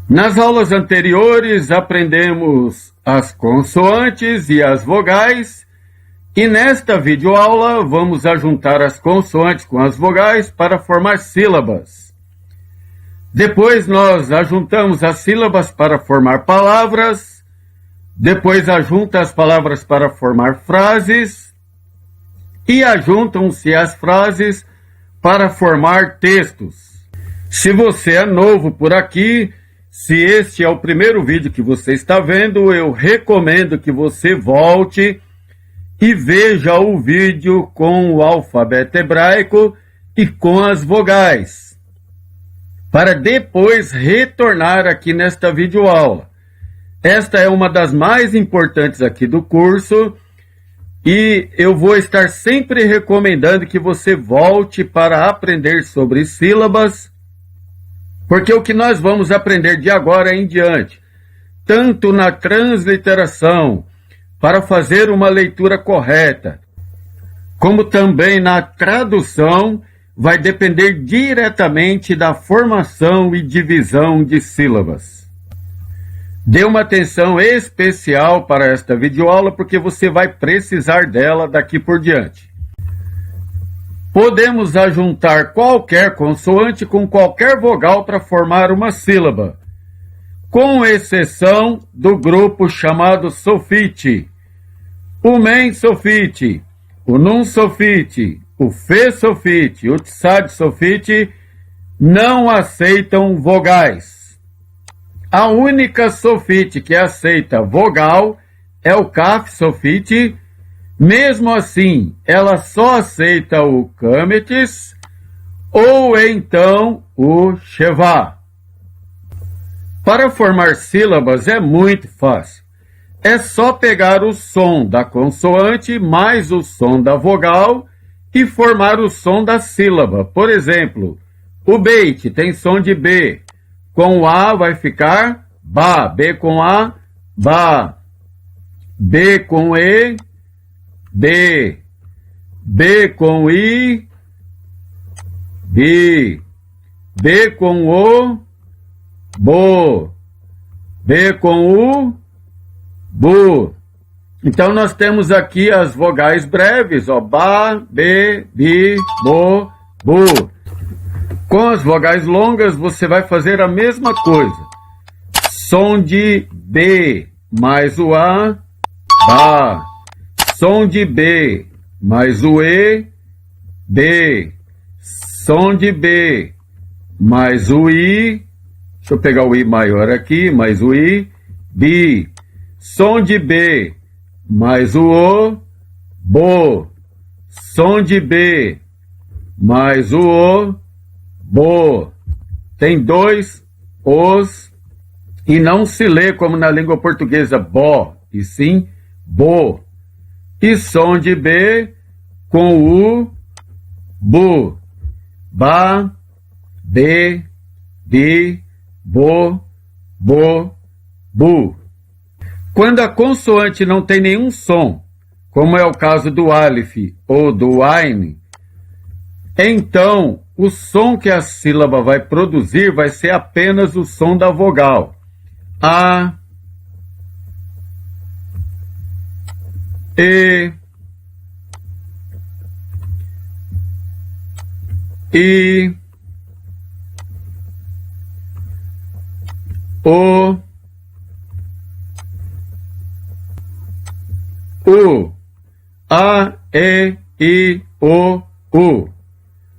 Nas aulas anteriores aprendemos as consoantes e as vogais, e nesta videoaula vamos ajuntar as consoantes com as vogais para formar sílabas. Depois nós ajuntamos as sílabas para formar palavras, depois ajunta as palavras para formar frases, e ajuntam-se as frases para formar textos. Se você é novo por aqui, se este é o primeiro vídeo que você está vendo, eu recomendo que você volte e veja o vídeo com o alfabeto hebraico e com as vogais, para depois retornar aqui nesta videoaula. Esta é uma das mais importantes aqui do curso e eu vou estar sempre recomendando que você volte para aprender sobre sílabas, porque o que nós vamos aprender de agora em diante, tanto na transliteração, para fazer uma leitura correta, como também na tradução, vai depender diretamente da formação e divisão de sílabas. Dê uma atenção especial para esta videoaula, porque você vai precisar dela daqui por diante. Podemos ajuntar qualquer consoante com qualquer vogal para formar uma sílaba, com exceção do grupo chamado sofite. O men sofite, o nun sofite, o fe sofite, o tsad sofite não aceitam vogais. A única sofite que aceita vogal é o kaf sofite. Mesmo assim, ela só aceita o kametes ou então o shevá. Para formar sílabas é muito fácil. É só pegar o som da consoante mais o som da vogal e formar o som da sílaba. Por exemplo, o beit tem som de B. Com o A vai ficar ba. B com A, ba. B com E, B. B com I, bi. B com O, bo. B com U, bu. Então nós temos aqui as vogais breves, ó, ba, be, bi, bo, bu. Com as vogais longas você vai fazer a mesma coisa. Som de B mais o A, ba. Som de B mais o E, B. Som de B mais o I, deixa eu pegar o I maior aqui, mais o I, bi. Som de B mais o O, bo. Som de B mais o O, bo. Tem dois Os e não se lê como na língua portuguesa bo, e sim bo. E som de B com U, bu. Ba, be, bi, bo, bu. Quando a consoante não tem nenhum som, como é o caso do Aleph ou do Ain, então o som que a sílaba vai produzir vai ser apenas o som da vogal. A, E, I, O, U. A, E, I, O, U.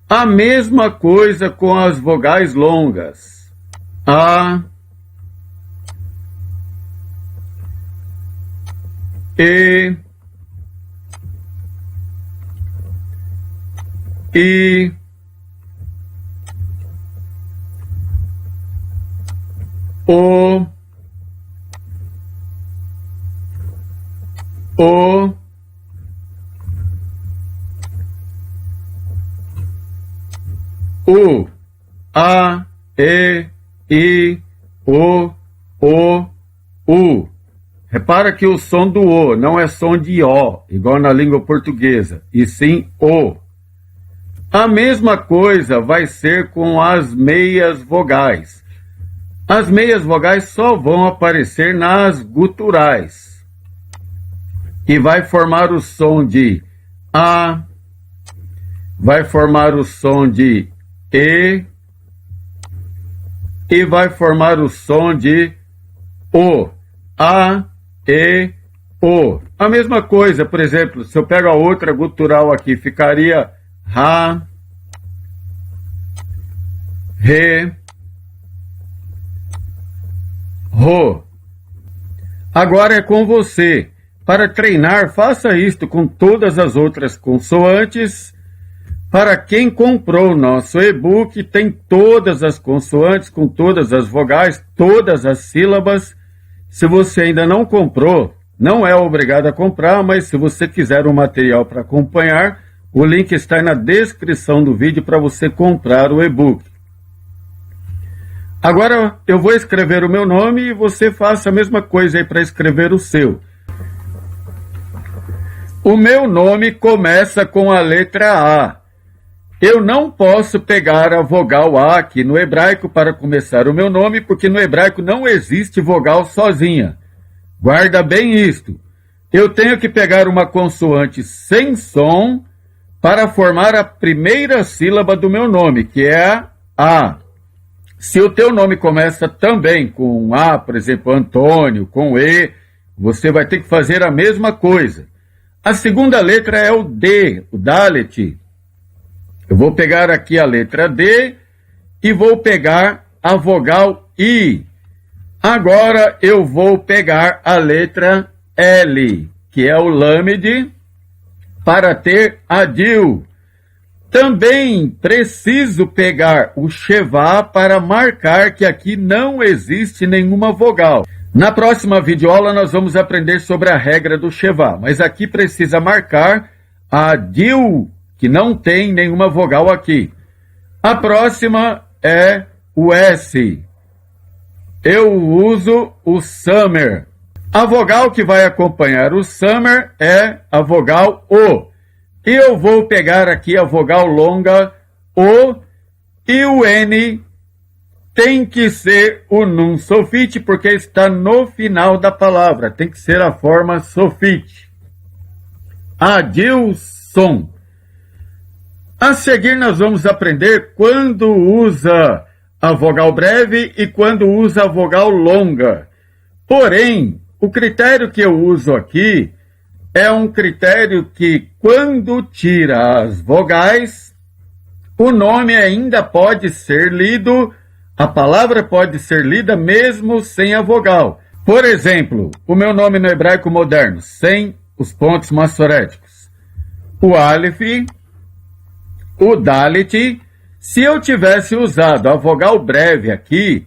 A mesma coisa com as vogais longas. A, E, I, O, U, A, E, I, O, U. Repara que o som do O não é som de O, igual na língua portuguesa, e sim O. A mesma coisa vai ser com as meias vogais. As meias vogais só vão aparecer nas guturais. E vai formar o som de A, vai formar o som de E, e vai formar o som de O. A, E, O. A mesma coisa, por exemplo, se eu pego a outra gutural aqui, ficaria Rá, Rê, Rô. Agora é com você. Para treinar, faça isto com todas as outras consoantes. Para quem comprou nosso e-book, tem todas as consoantes, com todas as vogais, todas as sílabas. Se você ainda não comprou, não é obrigado a comprar, mas se você quiser um material para acompanhar, o link está na descrição do vídeo para você comprar o e-book. Agora eu vou escrever o meu nome e você faça a mesma coisa aí para escrever o seu. O meu nome começa com a letra A. Eu não posso pegar a vogal A aqui no hebraico para começar o meu nome, porque no hebraico não existe vogal sozinha. Guarda bem isto. Eu tenho que pegar uma consoante sem som para formar a primeira sílaba do meu nome, que é A. Se o teu nome começa também com A, por exemplo, Antônio, com E, você vai ter que fazer a mesma coisa. A segunda letra é o D, o Dalet. Eu vou pegar aqui a letra D e vou pegar a vogal I. Agora eu vou pegar a letra L, que é o Lamed, para ter a Dil. Também preciso pegar o Shevá para marcar que aqui não existe nenhuma vogal. Na próxima videoaula nós vamos aprender sobre a regra do Shevá, mas aqui precisa marcar a Dil, que não tem nenhuma vogal aqui. A próxima é o S. Eu uso o Summer. A vogal que vai acompanhar o Summer é a vogal O. E eu vou pegar aqui a vogal longa O e o N tem que ser o Nun Sofit, porque está no final da palavra. Tem que ser a forma Sofit. Adilson. A seguir nós vamos aprender quando usa a vogal breve e quando usa a vogal longa. Porém, o critério que eu uso aqui é um critério que, quando tira as vogais, o nome ainda pode ser lido, a palavra pode ser lida mesmo sem a vogal. Por exemplo, o meu nome no hebraico moderno, sem os pontos massoréticos. O Aleph, o Dalet, se eu tivesse usado a vogal breve aqui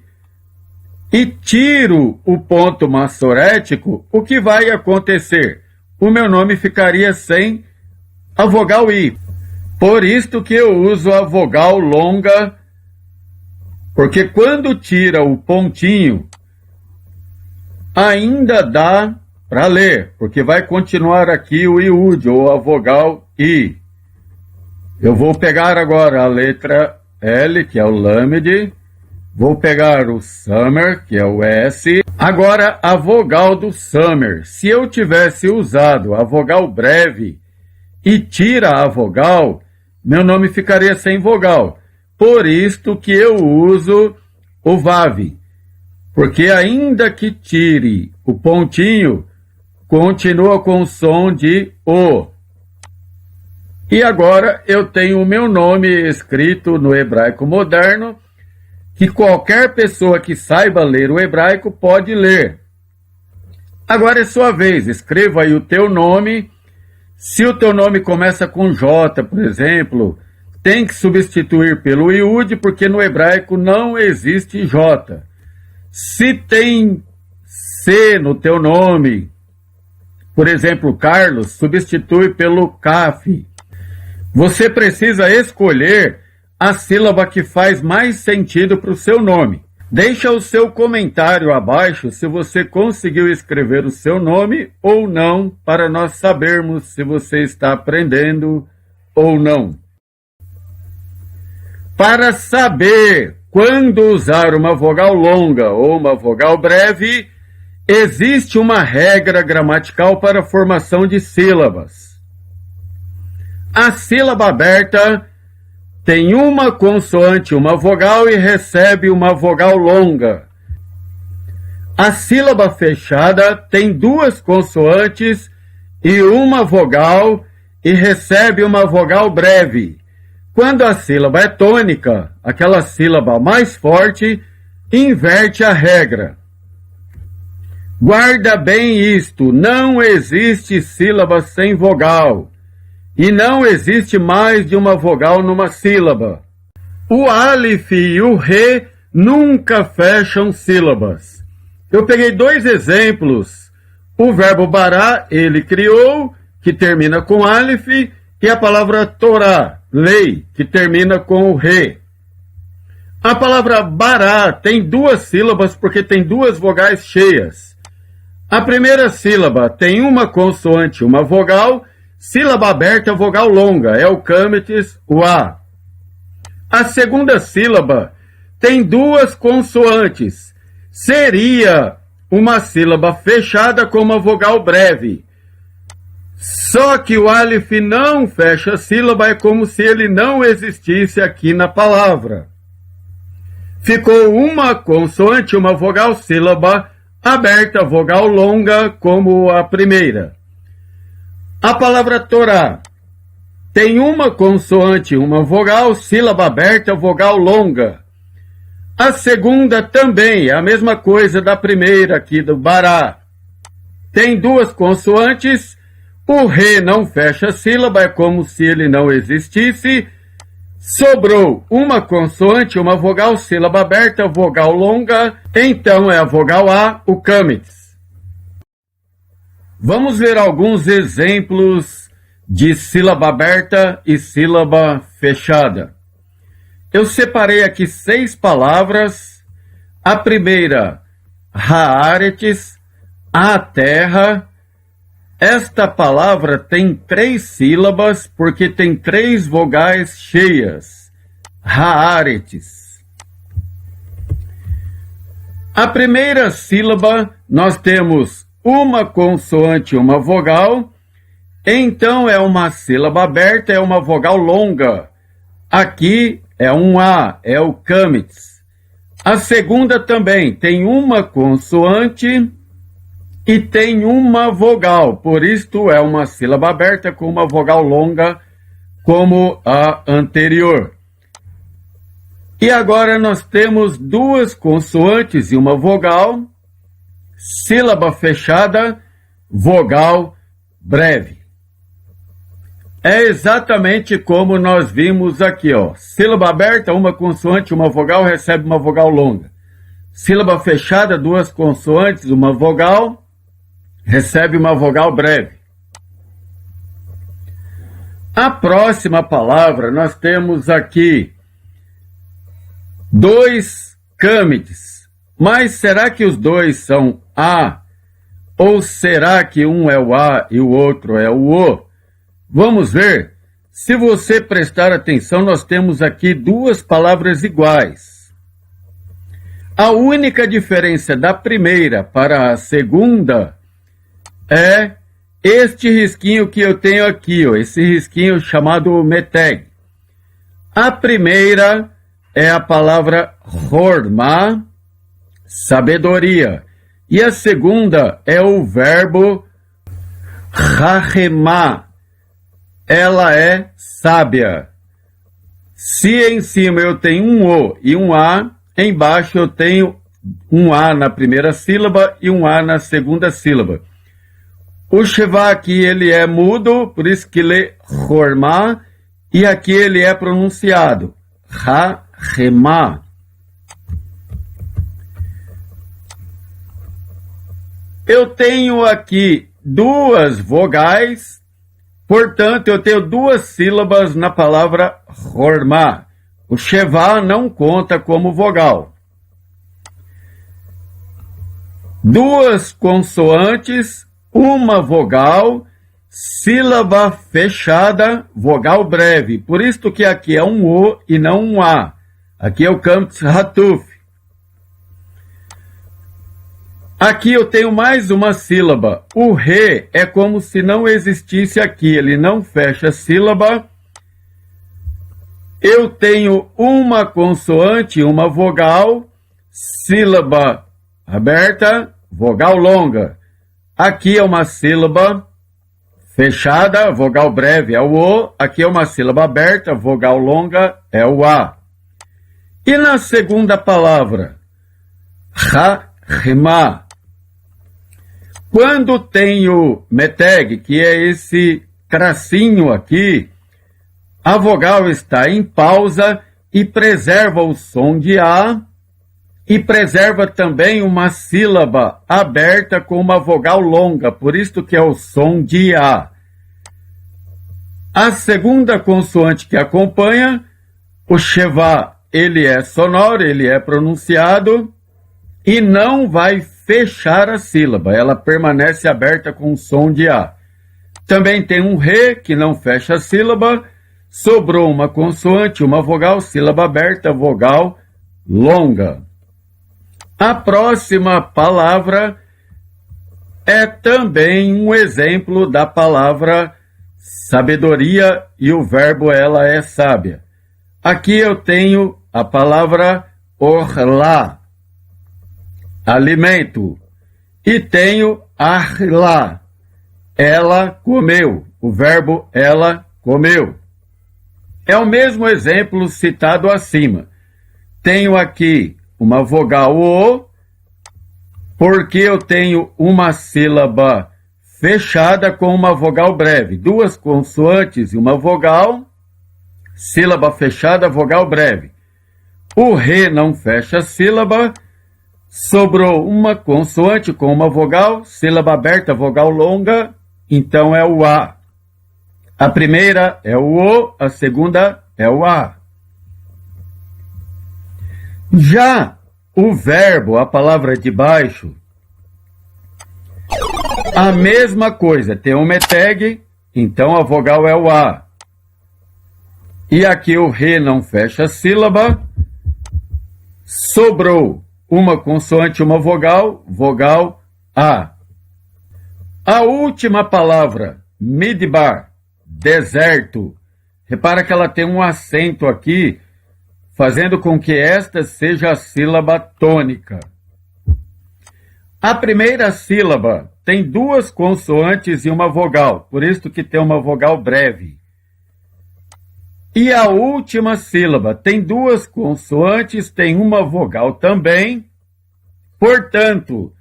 e tiro o ponto massorético, o que vai acontecer? O meu nome ficaria sem a vogal I. Por isto que eu uso a vogal longa, porque quando tira o pontinho, ainda dá para ler, porque vai continuar aqui o Iud, ou a vogal I. Eu vou pegar agora a letra L, que é o Lamed, vou pegar o Summer, que é o S. Agora, a vogal do Summer. Se eu tivesse usado a vogal breve e tira a vogal, meu nome ficaria sem vogal. Por isto que eu uso o Vav. Porque ainda que tire o pontinho, continua com o som de O. E agora eu tenho o meu nome escrito no hebraico moderno, que qualquer pessoa que saiba ler o hebraico pode ler. Agora é sua vez, escreva aí o teu nome. Se o teu nome começa com J, por exemplo, tem que substituir pelo Iud, porque no hebraico não existe J. Se tem C no teu nome, por exemplo, Carlos, substitui pelo Kaf. Você precisa escolher a sílaba que faz mais sentido para o seu nome. Deixa o seu comentário abaixo se você conseguiu escrever o seu nome ou não, para nós sabermos se você está aprendendo ou não. Para saber quando usar uma vogal longa ou uma vogal breve, existe uma regra gramatical para a formação de sílabas. A sílaba aberta tem uma consoante, uma vogal, e recebe uma vogal longa. A sílaba fechada tem duas consoantes e uma vogal e recebe uma vogal breve. Quando a sílaba é tônica, aquela sílaba mais forte, inverte a regra. Guarda bem isto, não existe sílaba sem vogal. E não existe mais de uma vogal numa sílaba. O alif e o re nunca fecham sílabas. Eu peguei dois exemplos. O verbo bará, ele criou, que termina com alif, e a palavra Torá, lei, que termina com o re. A palavra bará tem duas sílabas porque tem duas vogais cheias. A primeira sílaba tem uma consoante, uma vogal. Sílaba aberta, vogal longa, é o câmetes, o A. A segunda sílaba tem duas consoantes. Seria uma sílaba fechada com uma vogal breve. Só que o alif não fecha a sílaba, é como se ele não existisse aqui na palavra. Ficou uma consoante, uma vogal, sílaba aberta, vogal longa, como a primeira. A palavra Torá tem uma consoante, uma vogal, sílaba aberta, vogal longa. A segunda também é a mesma coisa da primeira aqui do bará. Tem duas consoantes, o re não fecha a sílaba, é como se ele não existisse. Sobrou uma consoante, uma vogal, sílaba aberta, vogal longa, então é a vogal A, o câmetes. Vamos ver alguns exemplos de sílaba aberta e sílaba fechada. Eu separei aqui 6 palavras. A primeira, haaretz, a terra. Esta palavra tem 3 sílabas porque tem 3 vogais cheias. Haaretz. A primeira sílaba nós temos uma consoante e uma vogal, então é uma sílaba aberta, é uma vogal longa. Aqui é um A, é o câmetes. A segunda também tem uma consoante e tem uma vogal, por isto é uma sílaba aberta com uma vogal longa, como a anterior. E agora nós temos 2 consoantes e uma vogal, sílaba fechada, vogal breve. É exatamente como nós vimos aqui, ó. Sílaba aberta, uma consoante, uma vogal, recebe uma vogal longa. Sílaba fechada, 2 consoantes, uma vogal, recebe uma vogal breve. A próxima palavra, nós temos aqui 2 câmetes. Mas será que os 2 são A? Ou será que um é o A e o outro é o O? Vamos ver. Se você prestar atenção, nós temos aqui 2 palavras iguais. A única diferença da primeira para a segunda é este risquinho que eu tenho aqui, ó, esse risquinho chamado meteg. A primeira é a palavra horma, sabedoria. E a segunda é o verbo rahemá. Ela é sábia. Se em cima eu tenho um O e um A, embaixo eu tenho um A na primeira sílaba e um A na segunda sílaba. O Shevá aqui ele é mudo, por isso que lê horma, e aqui ele é pronunciado rahemá. Eu tenho aqui 2 vogais, portanto eu tenho 2 sílabas na palavra horma. O Shevá não conta como vogal. Duas consoantes, uma vogal, sílaba fechada, vogal breve. Por isso que aqui é um O e não um A. Aqui é o Kamtz Hatuf. Aqui eu tenho mais uma sílaba. O Re é como se não existisse aqui. Ele não fecha a sílaba. Eu tenho uma consoante, uma vogal, sílaba aberta, vogal longa. Aqui é uma sílaba fechada, vogal breve é o O. Aqui é uma sílaba aberta, vogal longa é o A. E na segunda palavra, Remá. Quando tenho meteg, que é esse tracinho aqui, a vogal está em pausa e preserva o som de A e preserva também uma sílaba aberta com uma vogal longa, por isso que é o som de A. A segunda consoante que acompanha, o Shevá, ele é sonoro, ele é pronunciado e não vai fechar a sílaba, ela permanece aberta com o som de A. Também tem um Re, que não fecha a sílaba, sobrou uma consoante, uma vogal, sílaba aberta, vogal longa. A próxima palavra é também um exemplo da palavra sabedoria e o verbo ela é sábia. Aqui eu tenho a palavra orlá, alimento, e tenho arlá, ela comeu, o verbo ela comeu. É o mesmo exemplo citado acima. Tenho aqui uma vogal O, porque eu tenho uma sílaba fechada com uma vogal breve. Duas consoantes e uma vogal, sílaba fechada, vogal breve. O Re não fecha a sílaba, sobrou uma consoante com uma vogal, sílaba aberta, vogal longa, então é o A. A primeira é o O, a segunda é o A. Já o verbo, a palavra de baixo, a mesma coisa, tem um meteg, então a vogal é o A. E aqui o Re não fecha a sílaba, sobrou uma consoante, uma vogal, vogal A. A última palavra, midbar, deserto, repara que ela tem um acento aqui, fazendo com que esta seja a sílaba tônica. A primeira sílaba tem duas consoantes e uma vogal, por isso que tem uma vogal breve. E a última sílaba tem duas consoantes, tem uma vogal também, portanto,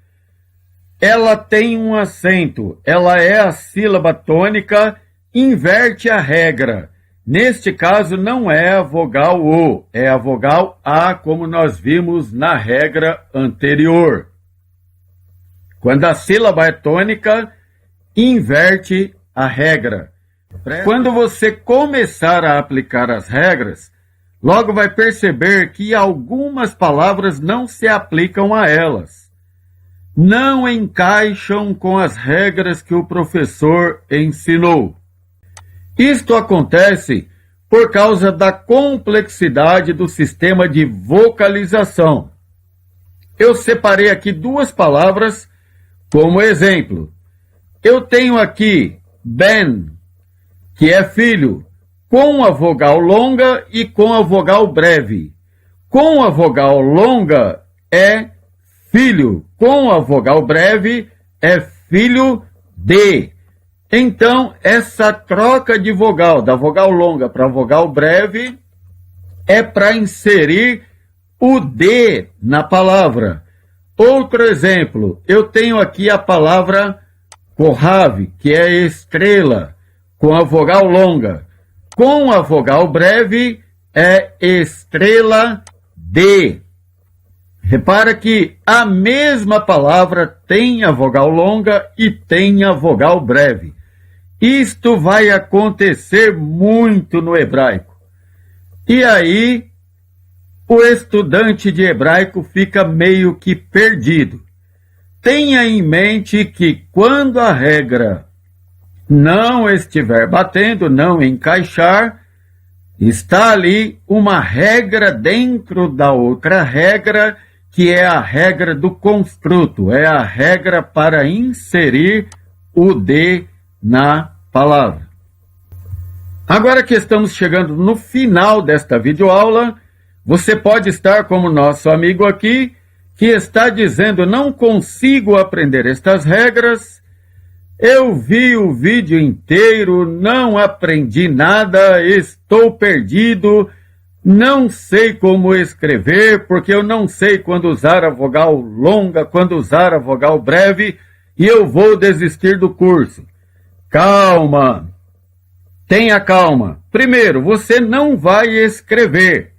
ela tem um acento, ela é a sílaba tônica, inverte a regra. Neste caso, não é a vogal O, é a vogal A, como nós vimos na regra anterior. Quando a sílaba é tônica, inverte a regra. Quando você começar a aplicar as regras, logo vai perceber que algumas palavras não se aplicam a elas. Não encaixam com as regras que o professor ensinou. Isto acontece por causa da complexidade do sistema de vocalização. Eu separei aqui duas palavras como exemplo. Eu tenho aqui ben, que é filho, com a vogal longa e com a vogal breve. Com a vogal longa é filho, com a vogal breve é filho de. Então, essa troca de vogal, da vogal longa para a vogal breve, é para inserir o D na palavra. Outro exemplo, eu tenho aqui a palavra Kohav, que é estrela, com a vogal longa. Com a vogal breve é estrela D. Repara que a mesma palavra tem a vogal longa e tem a vogal breve. Isto vai acontecer muito no hebraico. E aí, o estudante de hebraico fica meio que perdido. tenha em mente que quando a regra não estiver batendo, não encaixar, está ali uma regra dentro da outra regra, que é a regra do construto, é a regra para inserir o de na palavra. Agora que estamos chegando no final desta videoaula, você pode estar como nosso amigo aqui, que está dizendo: não consigo aprender estas regras, eu vi o vídeo inteiro, não aprendi nada, estou perdido, não sei como escrever, porque eu não sei quando usar a vogal longa, quando usar a vogal breve, e eu vou desistir do curso. Calma, tenha calma. Primeiro, você não vai escrever,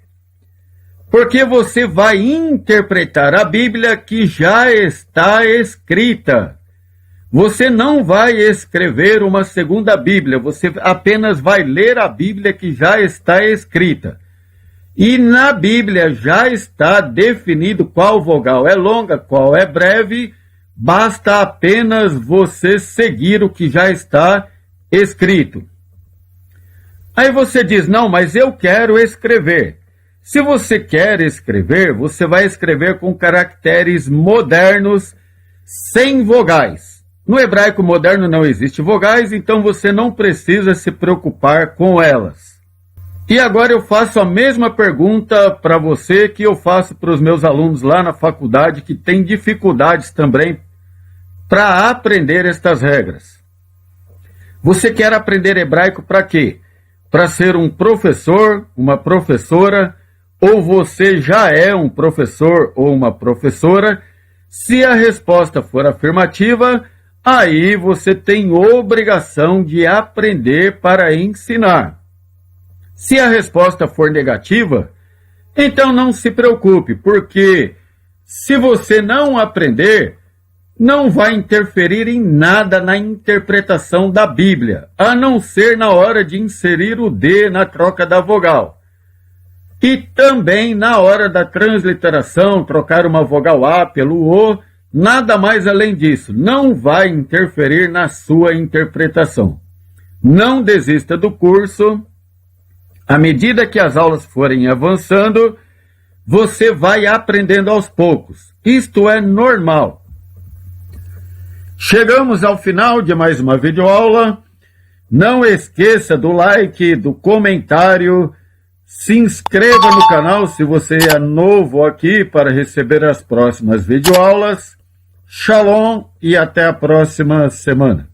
porque você vai interpretar a Bíblia que já está escrita. Você não vai escrever uma segunda Bíblia, você apenas vai ler a Bíblia que já está escrita. E na Bíblia já está definido qual vogal é longa, qual é breve, basta apenas você seguir o que já está escrito. Aí você diz: não, mas eu quero escrever. Se você quer escrever, você vai escrever com caracteres modernos, sem vogais. No hebraico moderno não existe vogais, então você não precisa se preocupar com elas. E agora eu faço a mesma pergunta para você que eu faço para os meus alunos lá na faculdade, que têm dificuldades também para aprender estas regras. Você quer aprender hebraico para quê? Para ser um professor, uma professora, ou você já é um professor ou uma professora? Se a resposta for afirmativa, aí você tem obrigação de aprender para ensinar. Se a resposta for negativa, então não se preocupe, porque se você não aprender, não vai interferir em nada na interpretação da Bíblia, a não ser na hora de inserir o D na troca da vogal. E também na hora da transliteração, trocar uma vogal A pelo O, nada mais além disso, não vai interferir na sua interpretação. Não desista do curso. À medida que as aulas forem avançando, você vai aprendendo aos poucos. Isto é normal. Chegamos ao final de mais uma videoaula. Não esqueça do like, do comentário. Se inscreva no canal se você é novo aqui para receber as próximas videoaulas. Shalom e até a próxima semana.